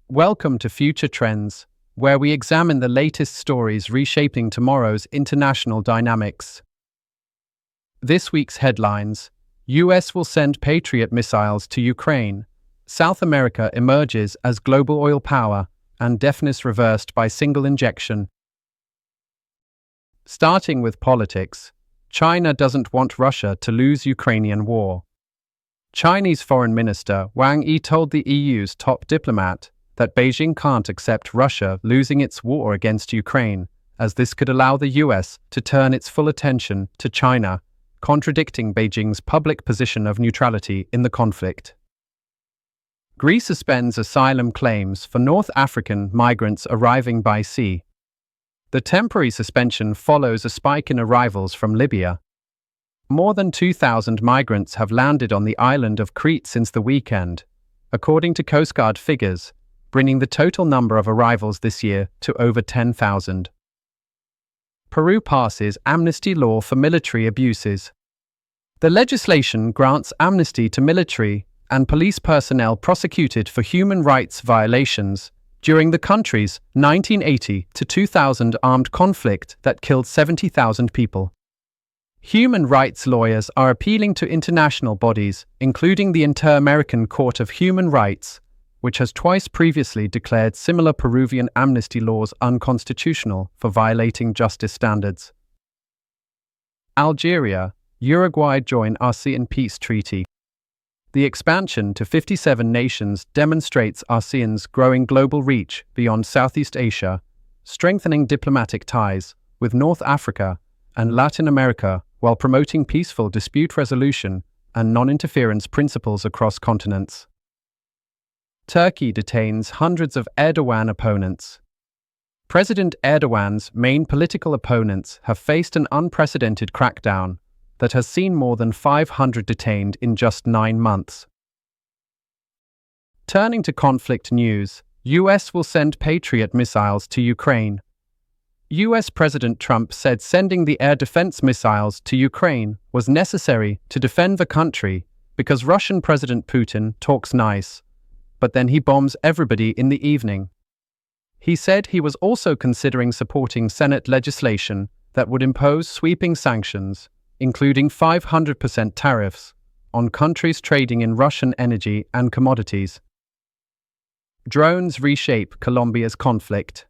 Welcome to Future Trends, where we examine the latest stories reshaping tomorrow's international dynamics. This week's headlines: US will send Patriot missiles to Ukraine, South America emerges as global oil power, and deafness reversed by single injection. Starting with politics, China doesn't want Russia to lose Ukrainian war. Chinese Foreign Minister Wang Yi told the EU's top diplomat that Beijing can't accept Russia losing its war against Ukraine, as this could allow the US to turn its full attention to China, contradicting Beijing's public position of neutrality in the conflict. Greece suspends asylum claims for North African migrants arriving by sea. The temporary suspension follows a spike in arrivals from Libya. More than 2,000 migrants have landed on the island of Crete since the weekend, according to Coast Guard figures, bringing the total number of arrivals this year to over 10,000. Peru passes amnesty law for military abuses. The legislation grants amnesty to military and police personnel prosecuted for human rights violations during the country's 1980 to 2000 armed conflict that killed 70,000 people. Human rights lawyers are appealing to international bodies, including the Inter-American Court of Human Rights, which has twice previously declared similar Peruvian amnesty laws unconstitutional for violating justice standards. Algeria, Uruguay join ASEAN peace treaty. The expansion to 57 nations demonstrates ASEAN's growing global reach beyond Southeast Asia, strengthening diplomatic ties with North Africa and Latin America while promoting peaceful dispute resolution and non-interference principles across continents. Turkey detains hundreds of Erdogan opponents. President Erdogan's main political opponents have faced an unprecedented crackdown that has seen more than 500 detained in just 9 months. Turning to conflict news, US will send Patriot missiles to Ukraine. US President Trump said sending the air defense missiles to Ukraine was necessary to defend the country because Russian President Putin talks nice, but then he bombs everybody in the evening. He said he was also considering supporting Senate legislation that would impose sweeping sanctions, including 500% tariffs, on countries trading in Russian energy and commodities. Drones reshape Colombia's conflict.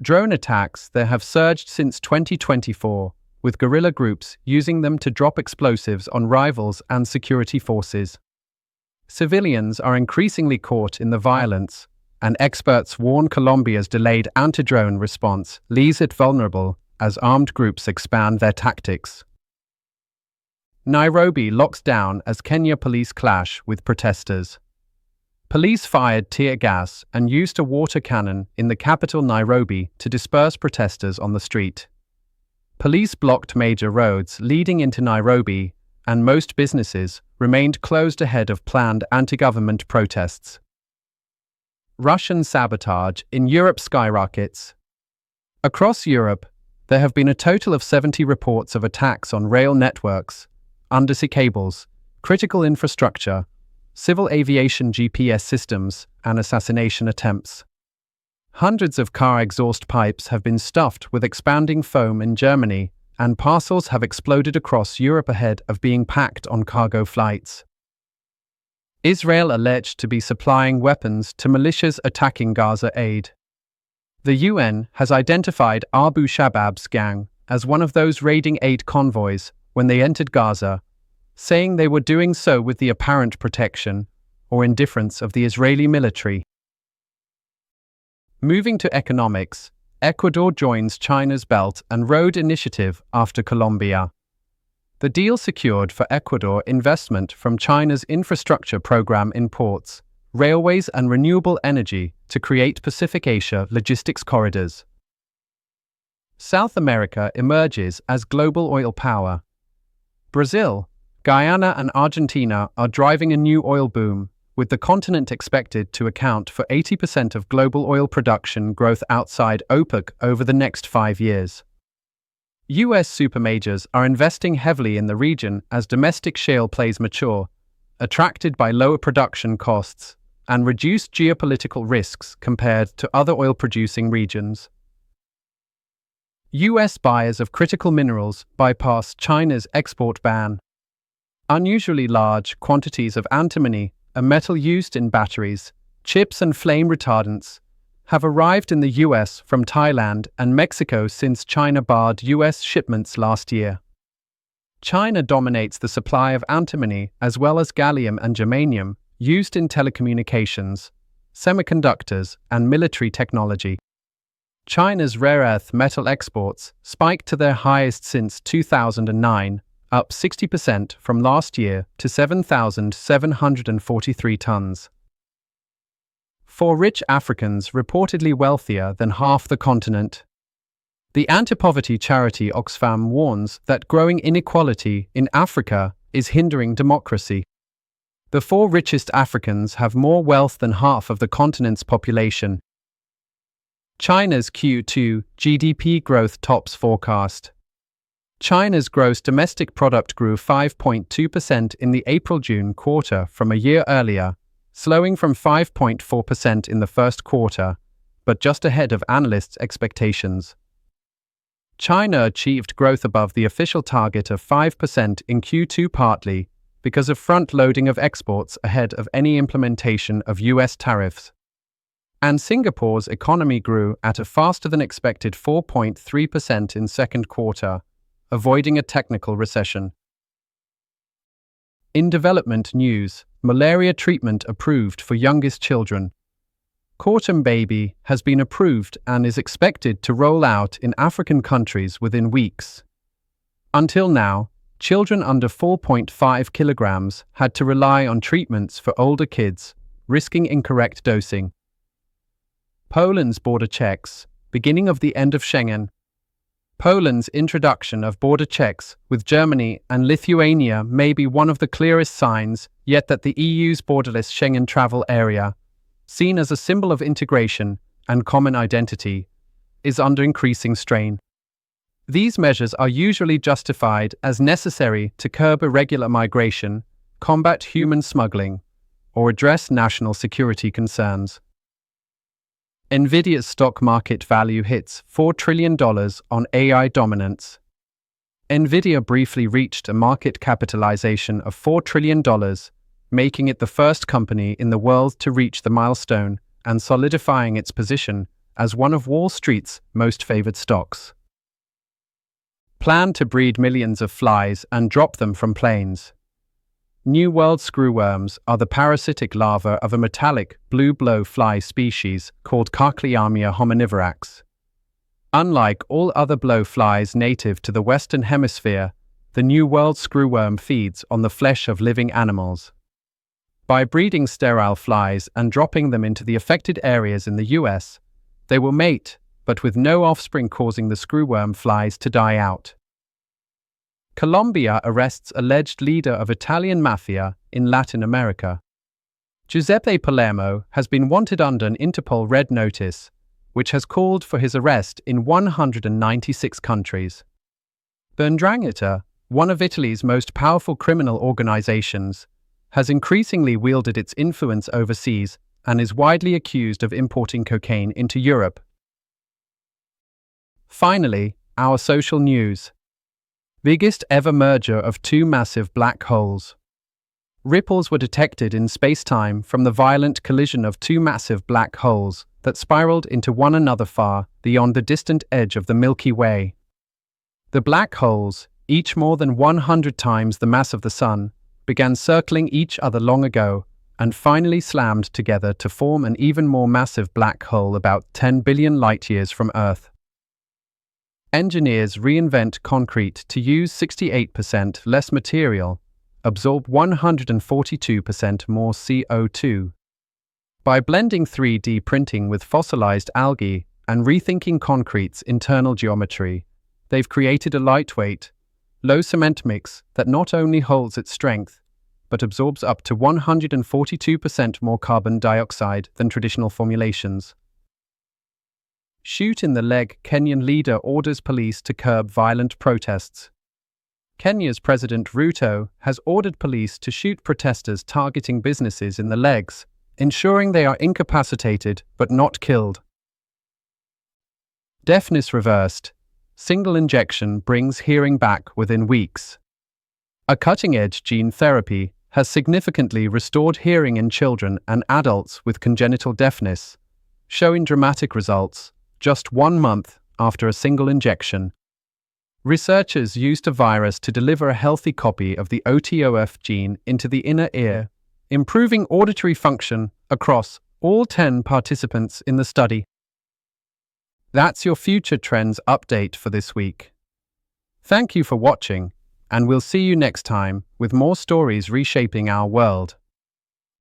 Drone attacks there have surged since 2024, with guerrilla groups using them to drop explosives on rivals and security forces. Civilians are increasingly caught in the violence, and experts warn Colombia's delayed anti-drone response leaves it vulnerable as armed groups expand their tactics. Nairobi locks down as Kenya police clash with protesters. Police fired tear gas and used a water cannon in the capital Nairobi to disperse protesters on the street. Police blocked major roads leading into Nairobi, and most businesses remained closed ahead of planned anti-government protests. Russian sabotage in Europe skyrockets. Across Europe, there have been a total of 70 reports of attacks on rail networks, undersea cables, critical infrastructure, civil aviation GPS systems, and assassination attempts. Hundreds of car exhaust pipes have been stuffed with expanding foam in Germany, and parcels have exploded across Europe ahead of being packed on cargo flights. Israel alleged to be supplying weapons to militias attacking Gaza aid. The UN has identified Abu Shabab's gang as one of those raiding aid convoys when they entered Gaza, saying they were doing so with the apparent protection or indifference of the Israeli military. Moving to economics, Ecuador joins China's Belt and Road Initiative after Colombia. The deal secured for Ecuador investment from China's infrastructure program in ports, railways and renewable energy to create Pacific Asia logistics corridors. South America emerges as global oil power. Brazil, Guyana and Argentina are driving a new oil boom, with the continent expected to account for 80% of global oil production growth outside OPEC over the next 5 years. US supermajors are investing heavily in the region as domestic shale plays mature, attracted by lower production costs and reduce geopolitical risks compared to other oil-producing regions. US buyers of critical minerals bypass China's export ban. Unusually large quantities of antimony, a metal used in batteries, chips and flame retardants, have arrived in the US from Thailand and Mexico since China barred US shipments last year. China dominates the supply of antimony as well as gallium and germanium used in telecommunications, semiconductors, and military technology. China's rare earth metal exports spiked to their highest since 2009, up 60% from last year to 7,743 tons. 4 rich Africans reportedly wealthier than half the continent. The anti-poverty charity Oxfam warns that growing inequality in Africa is hindering democracy. The 4 richest Africans have more wealth than half of the continent's population. China's Q2 GDP growth tops forecast. China's gross domestic product grew 5.2% in the April-June quarter from a year earlier, slowing from 5.4% in the first quarter, but just ahead of analysts' expectations. China achieved growth above the official target of 5% in Q2 partly because of front-loading of exports ahead of any implementation of US tariffs. And Singapore's economy grew at a faster-than-expected 4.3% in second quarter, avoiding a technical recession. In development news, malaria treatment approved for youngest children. Quartum Baby has been approved and is expected to roll out in African countries within weeks. Until now, children under 4.5 kilograms had to rely on treatments for older kids, risking incorrect dosing. Poland's border checks, beginning of the end of Schengen. Poland's introduction of border checks with Germany and Lithuania may be one of the clearest signs yet that the EU's borderless Schengen travel area, seen as a symbol of integration and common identity, is under increasing strain. These measures are usually justified as necessary to curb irregular migration, combat human smuggling, or address national security concerns. Nvidia's stock market value hits $4 trillion on AI dominance. Nvidia briefly reached a market capitalization of $4 trillion, making it the first company in the world to reach the milestone and solidifying its position as one of Wall Street's most favored stocks. Plan to breed millions of flies and drop them from planes. New World screwworms are the parasitic larvae of a metallic blue blowfly species called Carcliamia hominivirax. Unlike all other blowflies native to the Western Hemisphere, the New World screwworm feeds on the flesh of living animals. By breeding sterile flies and dropping them into the affected areas in the US, they will mate, but with no offspring, causing the screwworm flies to die out. Colombia arrests alleged leader of Italian mafia in Latin America. Giuseppe Palermo has been wanted under an Interpol red notice, which has called for his arrest in 196 countries. The 'Ndrangheta, one of Italy's most powerful criminal organizations, has increasingly wielded its influence overseas and is widely accused of importing cocaine into Europe. Finally, our social news. Biggest ever merger of 2 massive black holes. Ripples were detected in space-time from the violent collision of 2 massive black holes that spiraled into one another far beyond the distant edge of the Milky Way. The black holes, each more than 100 times the mass of the Sun, began circling each other long ago and finally slammed together to form an even more massive black hole about 10 billion light-years from Earth. Engineers reinvent concrete to use 68% less material, absorb 142% more CO2. By blending 3D printing with fossilized algae and rethinking concrete's internal geometry, they've created a lightweight, low cement mix that not only holds its strength, but absorbs up to 142% more carbon dioxide than traditional formulations. Shoot in the leg, Kenyan leader orders police to curb violent protests. Kenya's President Ruto has ordered police to shoot protesters targeting businesses in the legs, ensuring they are incapacitated but not killed. Deafness reversed. Single injection brings hearing back within weeks. A cutting-edge gene therapy has significantly restored hearing in children and adults with congenital deafness, showing dramatic results just 1 month after a single injection. Researchers used a virus to deliver a healthy copy of the OTOF gene into the inner ear, improving auditory function across all 10 participants in the study. That's your Future Trends update for this week. Thank you for watching, and we'll see you next time with more stories reshaping our world.